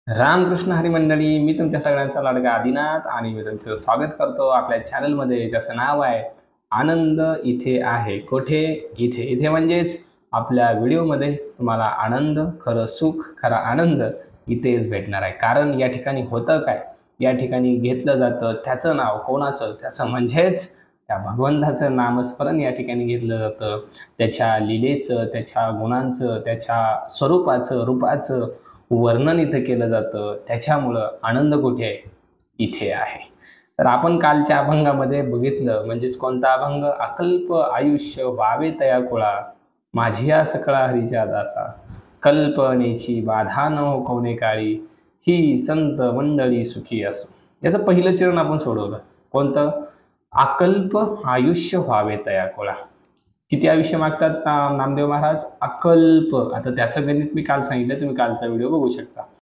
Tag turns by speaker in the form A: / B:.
A: रामकृष्ण हरी मंडळी, मी तुमच्या सगळ्यांचा लाडका आदिनाथ आणि मी तुमचं स्वागत करतो आपल्या चॅनलमध्ये, ज्याचं नाव आहे आनंद इथे आहे. कुठे? इथे. इथे म्हणजेच आपल्या व्हिडिओमध्ये तुम्हाला आनंद, खरं सुख, खरा आनंद इथेच भेटणार आहे. कारण या ठिकाणी होतं काय, या ठिकाणी घेतलं जातं त्याचं नाव. कोणाचं? त्याचं म्हणजेच त्या भगवंताचं नामस्मरण या ठिकाणी घेतलं जातं. त्याच्या लीलेचं, त्याच्या गुणांचं, त्याच्या स्वरूपाचं, रूपाचं वर्णन इथं केलं जातं. त्याच्यामुळं आनंद कुठे आहे? इथे आहे. तर आपण कालच्या अभंगामध्ये बघितलं, म्हणजेच कोणता अभंग? अकल्प आयुष्य व्हावे तया कुळा, माझिया सकळा हरीच्या दासा, कल्पनेची बाधा न हो कोणे काळी, ही संत मंडळी सुखी असो. याचं पहिलं चरण आपण सोडवलं. कोणतं? अकल्प आयुष्य व्हावे तया कुळा. किती आयुष्य मागतात नामदेव महाराज? अकल्प. आता त्याचं गणित मी काल सांगितलं, तुम्ही कालचा व्हिडिओ बघू शकता.